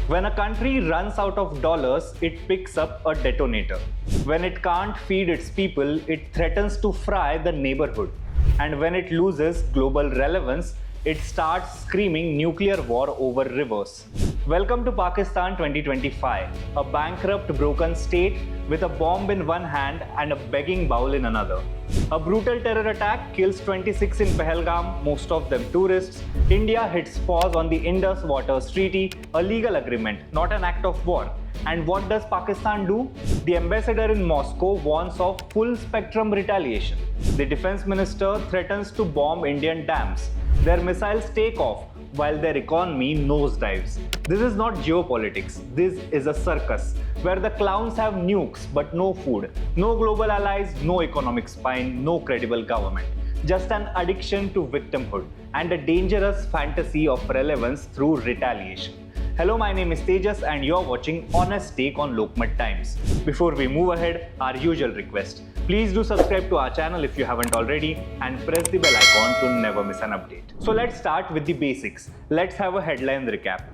When a country runs out of dollars, it picks up a detonator. When it can't feed its people, it threatens to fry the neighborhood. And when it loses global relevance, it starts screaming nuclear war over rivers. Welcome to Pakistan 2025, a bankrupt, broken state with a bomb in one hand and a begging bowl in another. A brutal terror attack kills 26 in Pahalgam, most of them tourists. India hits pause on the Indus Waters Treaty, a legal agreement, not an act of war. And what does Pakistan do? The ambassador in Moscow warns of full spectrum retaliation. The defense minister threatens to bomb Indian dams. Their missiles take off while their economy nosedives. This is not geopolitics, this is a circus where the clowns have nukes but no food, no global allies, no economic spine, no credible government. Just an addiction to victimhood and a dangerous fantasy of relevance through retaliation. Hello, my name is Tejas and you're watching Honest Take on Lokmat Times. Before we move ahead, our usual request. Please do subscribe to our channel if you haven't already and press the bell icon to never miss an update. So let's start with the basics. Let's have a headline recap.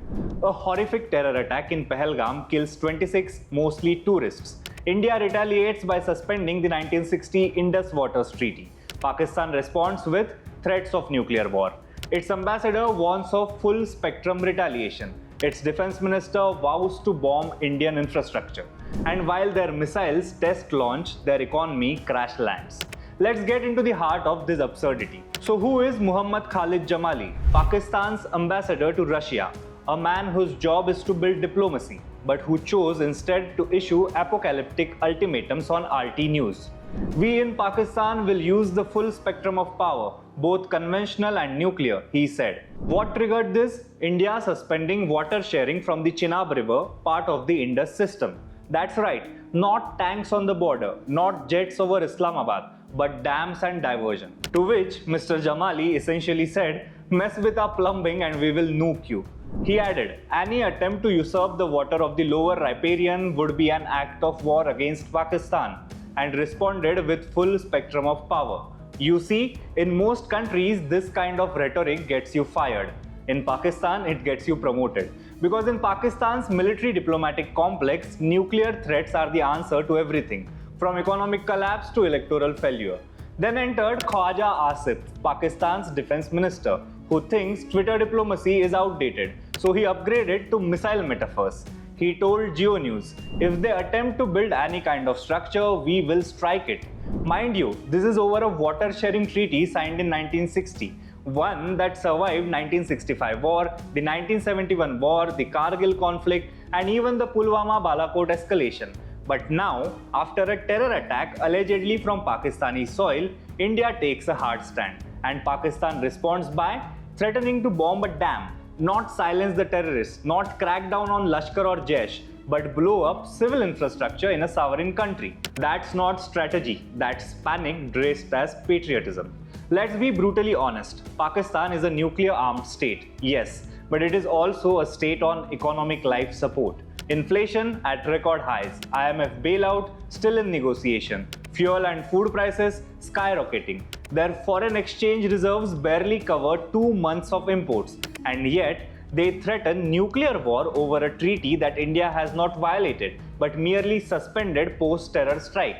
A horrific terror attack in Pahalgam kills 26, mostly tourists. India retaliates by suspending the 1960 Indus Waters Treaty. Pakistan responds with threats of nuclear war. Its ambassador warns of full spectrum retaliation. Its defense minister vows to bomb Indian infrastructure. And while their missiles test launch, their economy crash lands. Let's get into the heart of this absurdity. So who is Khalid Jamali, Pakistan's ambassador to Russia? A man whose job is to build diplomacy, but who chose instead to issue apocalyptic ultimatums on RT News. We in Pakistan will use the full spectrum of power, both conventional and nuclear, he said. What triggered this? India suspending water sharing from the Chenab River, part of the Indus system. That's right, not tanks on the border, not jets over Islamabad, but dams and diversion. To which Mr. Jamali essentially said, mess with our plumbing and we will nuke you. He added, any attempt to usurp the water of the lower riparian would be an act of war against Pakistan, and responded with full spectrum of power. You see, in most countries, this kind of rhetoric gets you fired. In Pakistan, it gets you promoted. Because in Pakistan's military diplomatic complex, nuclear threats are the answer to everything, from economic collapse to electoral failure. Then entered Khwaja Asif, Pakistan's defense minister, who thinks Twitter diplomacy is outdated, so he upgraded to missile metaphors. He told Geo News, if they attempt to build any kind of structure, we will strike it. Mind you, this is over a water sharing treaty signed in 1960, one that survived 1965 war, the 1971 war, the Kargil conflict, and even the Pulwama Balakot escalation. But now, after a terror attack allegedly from Pakistani soil, India takes a hard stand, and Pakistan responds by threatening to bomb a dam. Not silence the terrorists, not crack down on Lashkar or Jaish, but blow up civil infrastructure in a sovereign country. That's not strategy, that's panic dressed as patriotism. Let's be brutally honest, Pakistan is a nuclear-armed state, yes, but it is also a state on economic life support. Inflation at record highs, IMF bailout still in negotiation, fuel and food prices skyrocketing. Their foreign exchange reserves barely cover 2 months of imports, and yet they threaten nuclear war over a treaty that India has not violated but merely suspended post-terror strike.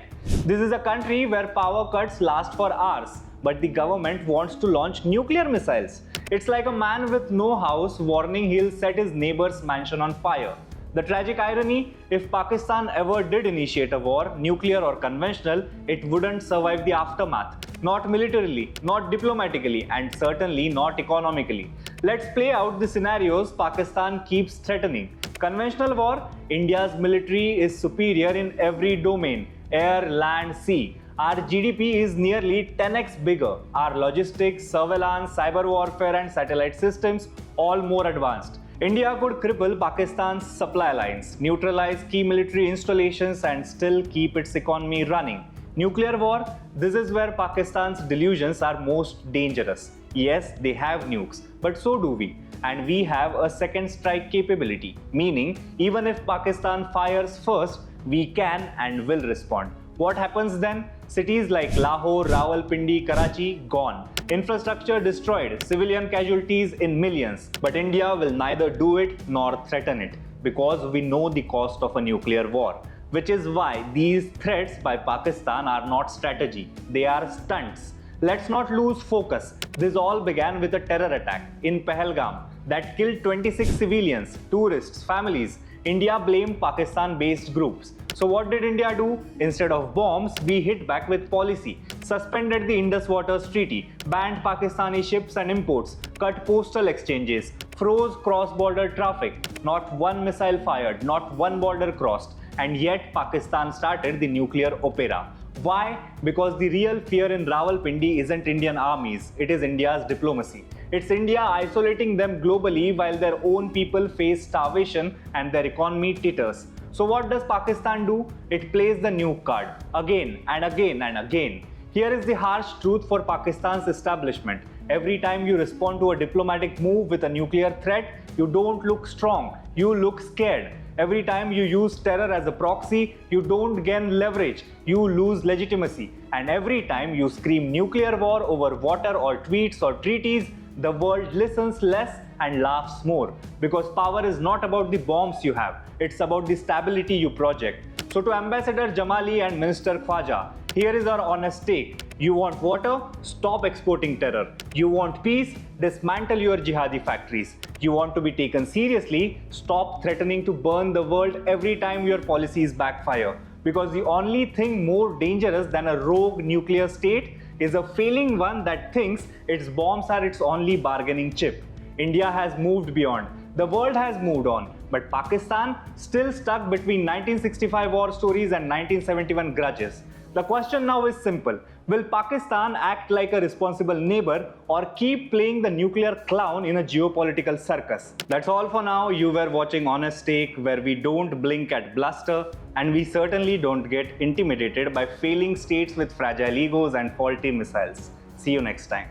This is a country where power cuts last for hours, but the government wants to launch nuclear missiles. It's like a man with no house warning he'll set his neighbor's mansion on fire. The tragic irony, if Pakistan ever did initiate a war, nuclear or conventional, it wouldn't survive the aftermath. Not militarily, not diplomatically, and certainly not economically. Let's play out the scenarios Pakistan keeps threatening. Conventional war, India's military is superior in every domain, air, land, sea. Our GDP is nearly 10x bigger. Our logistics, surveillance, cyber warfare and satellite systems all more advanced. India could cripple Pakistan's supply lines, neutralize key military installations and still keep its economy running. Nuclear war, this is where Pakistan's delusions are most dangerous. Yes, they have nukes, but so do we. And we have a second strike capability, meaning even if Pakistan fires first, we can and will respond. What happens then? Cities like Lahore, Rawalpindi, Karachi, gone. Infrastructure destroyed, civilian casualties in millions. But India will neither do it nor threaten it. because we know the cost of a nuclear war. Which is why these threats by Pakistan are not strategy, they are stunts. Let's not lose focus. This all began with a terror attack in Pahalgam that killed 26 civilians, tourists, families. India blamed Pakistan-based groups. So what did India do? Instead of bombs, we hit back with policy. Suspended the Indus Waters Treaty, banned Pakistani ships and imports, cut postal exchanges, froze cross-border traffic. Not one missile fired, not one border crossed. And yet Pakistan started the nuclear opera. Why? Because the real fear in Rawalpindi isn't Indian armies, it is India's diplomacy. It's India isolating them globally while their own people face starvation and their economy titters. So what does Pakistan do? It plays the nuke card again and again and again. Here is the harsh truth for Pakistan's establishment. Every time you respond to a diplomatic move with a nuclear threat, you don't look strong, you look scared. Every time you use terror as a proxy, you don't gain leverage, you lose legitimacy. And every time you scream nuclear war over water or tweets or treaties, the world listens less and laughs more. Because power is not about the bombs you have, it's about the stability you project. So to Ambassador Jamali and Minister Khwaja, here is our honest take. You want water? Stop exporting terror. You want peace? Dismantle your jihadi factories. You want to be taken seriously? Stop threatening to burn the world every time your policies backfire. Because the only thing more dangerous than a rogue nuclear state is a failing one that thinks its bombs are its only bargaining chip. India has moved beyond. The world has moved on. But Pakistan still stuck between 1965 war stories and 1971 grudges. The question now is simple. Will Pakistan act like a responsible neighbor or keep playing the nuclear clown in a geopolitical circus? That's all for now. You were watching Honest Take, where we don't blink at bluster and we certainly don't get intimidated by failing states with fragile egos and faulty missiles. See you next time.